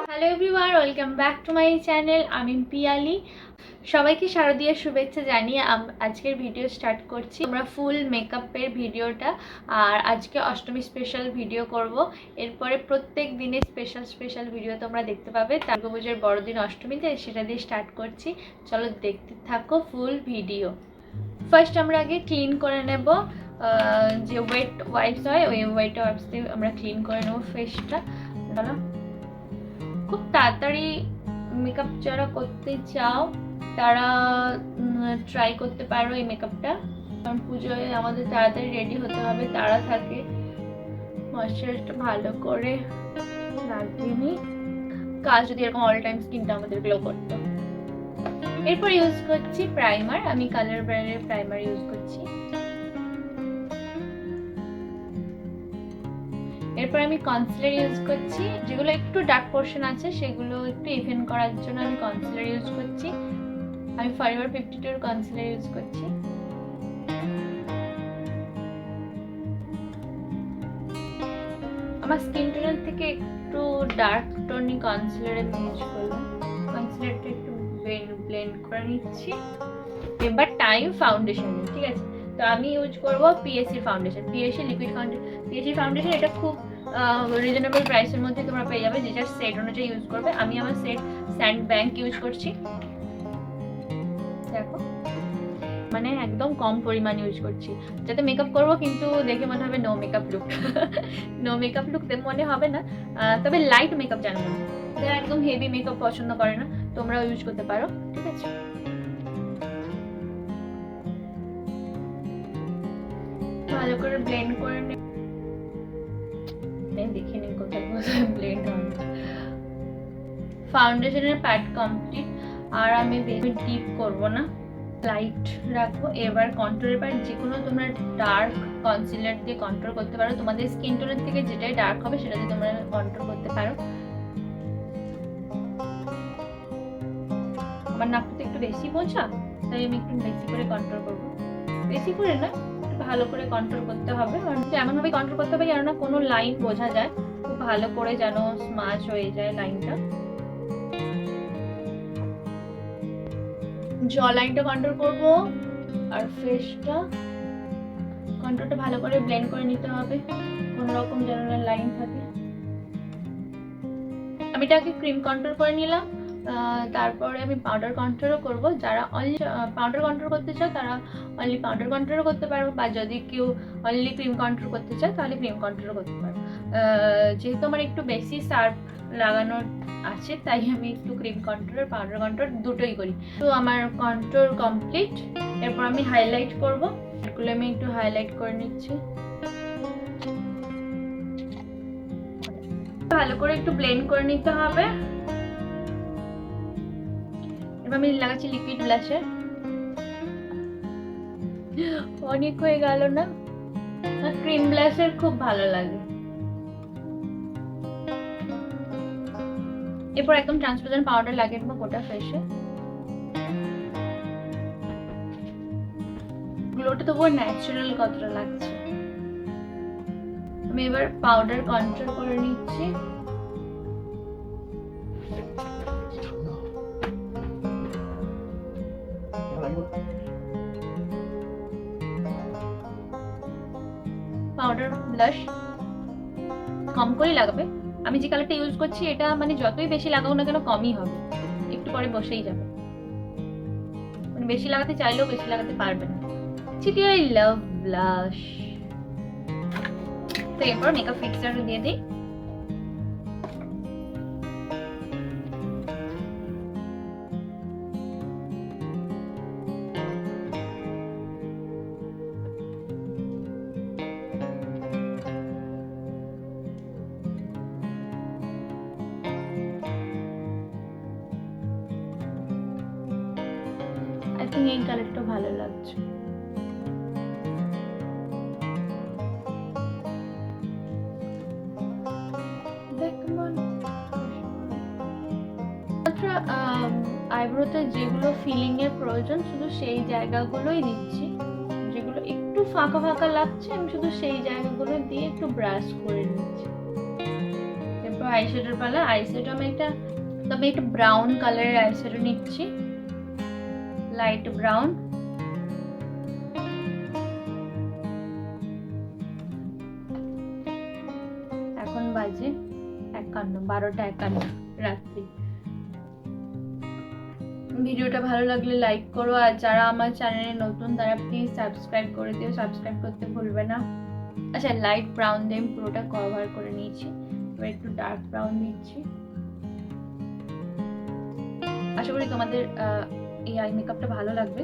Hello everyone, welcome back to my channel. আমি পিয়ালি। সবাইকে শারদীয়ার শুভেচ্ছা জানিয়ে আজকের ভিডিও স্টার্ট করছি। আমরা ফুল মেকআপের ভিডিওটা, আর আজকে অষ্টমী স্পেশাল ভিডিও করব। এরপরে প্রত্যেক দিনে স্পেশাল ভিডিও তোমরা দেখতে পাবে। দুর্গাপুজোর বড়দিন অষ্টমীতে সেটা দিয়ে স্টার্ট করছি। চলো দেখতে থাকো ফুল ভিডিও। ফার্স্ট আমরা আগে ক্লিন করে নেব, যে ওয়েট ওয়াইপস হয় ওই ওয়েট ওয়াইপস দিয়ে আমরা ক্লিন করে নেব ফেসটা। চলো, খুব তাড়াতাড়ি মেকআপ যারা করতে চাও তারা ট্রাই করতে পারো এই মেকআপটা, কারণ পুজোয় আমাদের তাড়াতাড়ি রেডি হতে হবে, তাড়া থাকে। ময়শ্চারাইজারটা ভালো করে লাগিয়ে নিই, কাজ যদি এরকম অল টাইম স্কিনটা আমাদের গ্লো করতো। এরপর ইউজ করছি প্রাইমার। আমি কালার ব্র্যান্ডের প্রাইমার ইউজ করছি। এরপর আমি কনসিলার ইউজ করছি, যেগুলো একটু ডার্ক পোর্শন আছে সেগুলো একটু ইভেন করার জন্য আমি কনসিলার ইউজ করছি। আমি ফরএভার 52 কনসিলার ইউজ করছি। আমার স্কিন টোনের থেকে একটু ডার্ক টোনই কনসিলার আমি ইউজ করলাম। কনসিলারটা একটু ব্লেন্ড করে নিচ্ছি। এবার টাইম ফাউন্ডেশন, ঠিক আছে? তো আমি ইউজ করব PSC foundation, PSC liquid foundation. PSC foundation এটা খুব রিজনেবল প্রাইসের মধ্যে তোমরা পেয়ে যাবে, যেটা সেট অনুযায়ী ইউজ করবে। আমি আমার সেট স্যান্ড ব্যাংক ইউজ করছি। দেখো, মানে একদম কম পরিমাণ ইউজ করছি, যাতে মেকআপ করব কিন্তু দেখে মনে হবে no makeup look. No makeup look মনে হবে না, তবে লাইট মেকআপ জানো না, যারা একদম হেভি মেকআপ পছন্দ করে না তোমরাও ইউজ করতে পারো, ঠিক আছে? ভালো করে ব্লেন্ড করে নে, দেখে নিন কোথায় কোথায় ব্লেন্ড হয়। ফাউন্ডেশনের প্যাড কমপ্লিট, আর আমি বেশি ডিপ করব না, লাইট রাখবো। এবার কন্ট্রোলের প্যাড, যে কোনো তোমরা ডার্ক কনসিলার দিয়ে কন্ট্রোল করতে পারো, তোমাদের স্কিন টোনের থেকে যেটাই ডার্ক হবে সেটা দিয়ে তোমরা কন্ট্রোল করতে পারো। আমার নাকটা একটু বেশি বোঝা, তাই আমি একটু বেশি করে কন্ট্রোল করবো। বেশি করে না, ভালো করে কন্ট্রোল করতে হবে, এমন ভাবে কন্ট্রোল করতে হবে যেন না কোনো লাইন বোঝা যায়, খুব ভালো করে যেন স্মাচ হয়ে যায় লাইনটা। জ লাইনটা কন্ট্রোল করব, আর ফেসটা কন্ট্রোলটা ভালো করে ব্লেন্ড করে নিতে হবে, কোনো রকম যেন লাইন থাকে। আমি এটাকে ক্রিম কন্ট্রোল করে নিলাম। তারপরে আমি পাউডার কন্ট্রোলও করব। যারা অনলি পাউডার কন্ট্রোল করতে চাও তারা অনলি পাউডার কন্ট্রোলও করতে পারো, বা যদি কেউ অনলি ক্রিম কন্ট্রোল করতে চাও তাহলে ক্রিম কন্ট্রোলও করতে পারো। যেহেতু আমার একটু বেশি শার্প লাগানোর আছে তাই আমি একটু ক্রিম কন্ট্রোল আর পাউডার কন্ট্রোল দুটোই করি। তো আমার কন্ট্রোল কমপ্লিট। এরপর আমি হাইলাইট করব, এগুলো আমি একটু হাইলাইট করে নিচ্ছি। ভালো করে একটু ব্লেন্ড করে নিতে হবে। এবার আমি লাগাচ্ছি লিকুইড ব্লাশার। অনেক হয়ে গেল না? ক্রিম ব্লাশার খুব ভালো লাগে। এরপর একদম ট্রান্সপারেন্ট পাউডার লাগিয়ে দেবো গোটা ফেসে। গ্লোটা তো পুরো ন্যাচারাল কতটা লাগছে। আমি এবার পাউডার কন্ট্রোল করে নিচ্ছি। পাউডার ব্লাশ কম করেই লাগাবে। আমি যে কালারটা ইউজ করছি এটা মানে যতই বেশি লাগাও না কেন কমই হবে, একটু পরে বসেই যাবে, মানে বেশি লাগাতে চাইলেও বেশি লাগাতে পারবে না। I love blush. তো এরপর মেকআপ ফিক্সার দিয়ে দিই। আই থিঙ্ক এই কালারটা ভালো লাগছে। আইব্রোতে যেগুলো ফিলিং এর প্রয়োজন শুধু সেই জায়গাগুলোই দিচ্ছি, যেগুলো একটু ফাঁকা ফাঁকা লাগছে, আমি শুধু সেই জায়গাগুলো দিয়ে একটু ব্রাশ করে নিচ্ছি। এরপর আইশ্যাডোর পালা। আইশ্যাডো আমি একটা ব্রাউন কালারের আইশ্যাডো নিচ্ছি, লাইট ব্রাউন। এখন বাজে 12টা 51 রাত্রি। ভিডিওটা ভালো লাগলে লাইক করো, আর যারা আমার চ্যানেলে নতুন তারা প্লিজ সাবস্ক্রাইব করে দিও, সাবস্ক্রাইব করতে ভুলবে না। আচ্ছা, লাইট ব্রাউন দিয়ে আমি পুরোটা কভার করে নিয়েছি, এবার একটু ডার্ক ব্রাউন দিচ্ছি। আশা করি তোমাদের এই আই মেকআপটা ভালো লাগবে।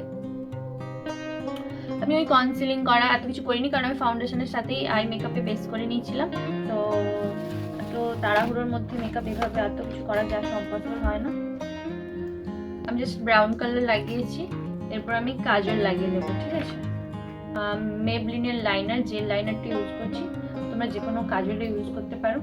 আমি ওই কনসিলিং করা এত কিছু করিনি, কারণ আমি ফাউন্ডেশনের সাথেই আই মেকআপে বেস করে নিয়েছিলাম। তো তাড়াহুড়োর মধ্যে মেকআপ এভাবে এত কিছু করা যা সম্ভব হয় না। আমি জাস্ট ব্রাউন কালার লাগিয়েছি, এরপর আমি কাজল লাগিয়ে দেবো, ঠিক আছে? মেবলিনের লাইনার, জেল লাইনারটা ইউজ করছি, তোমরা যে কোনো কাজলটা ইউজ করতে পারো।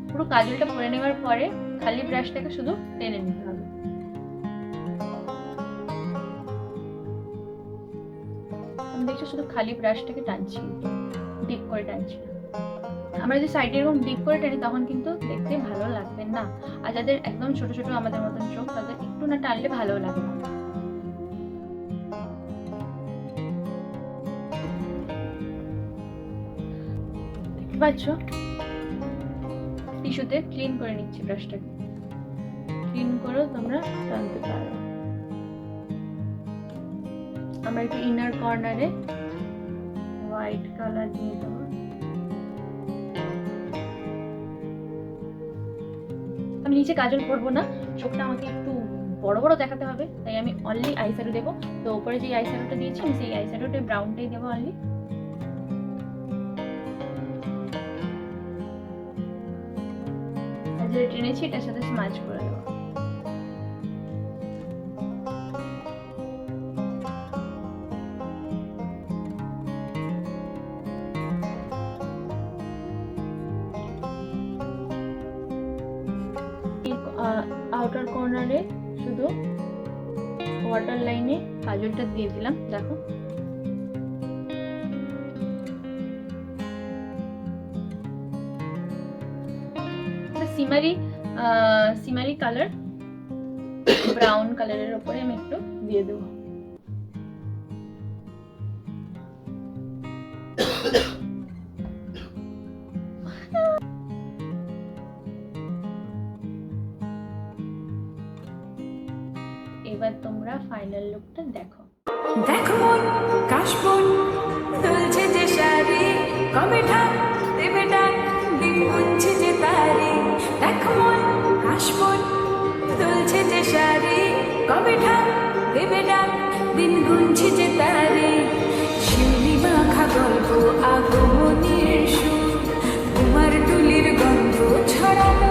পুরো কাজলটা করে নেওয়ার পরে খালি ব্রাশটাকে শুধু টেনে নিতে হবে। আমি দেখছো শুধু খালি ব্রাশটাকে টানছি, ডিপ করে টানছি। আমরা যদি সাইডে এরকম ডিপ করে টানি তখন কিন্তু দেখতে ভালো লাগবে না, আর যাদের একদম ছোট ছোট আমাদের মতন চোখ তাদের একটু না টানলে ভালো লাগে না। দেখতে পাচ্ছ, টিস্যুতে ক্লিন করে নিচ্ছি ব্রাশটাকে, ক্লিন করেও তোমরা টানতে পারো। আমরা একটু ইনার কর্নারে হোয়াইট কালার দিয়ে দেবো। আমি নিচে কাজল করবো না, চোখটা আমাকে একটু বড় বড় দেখাতে হবে, তাই আমি অনলি আইশ্যাডো দেবো। তো উপরে যে আইশ্যাডোটা দিয়েছি আমি সেই আইশ্যাডোটা ব্রাউনটাই দেবো অনলি। আর যেটা টেনেছি এটার সাথে স্মাচ করে দেবো। আউটার কর্নারে শুধু ওয়াটার লাইনে কাজলটা দিয়ে দিলাম, দেখো। সিমারি কালার ব্রাউন কালারের উপরে আমি একটু দিয়ে দেবো। এবার তোমরা ফাইনাল লুকটা দেখো। দেখো মন কাশবন দুলছে যে শাড়ি, কবে ঢাক দেবে ডাক দিন গুনছে যে তারি। দেখো মন কাশবন দুলছে যে শাড়ি, কবে ঢাক দেবে ডাক দিন গুনছে যে তারি। শিউলি মাখা গল্প আগমনের সুর, তোমার টুলির গন্ধ ছড়ানো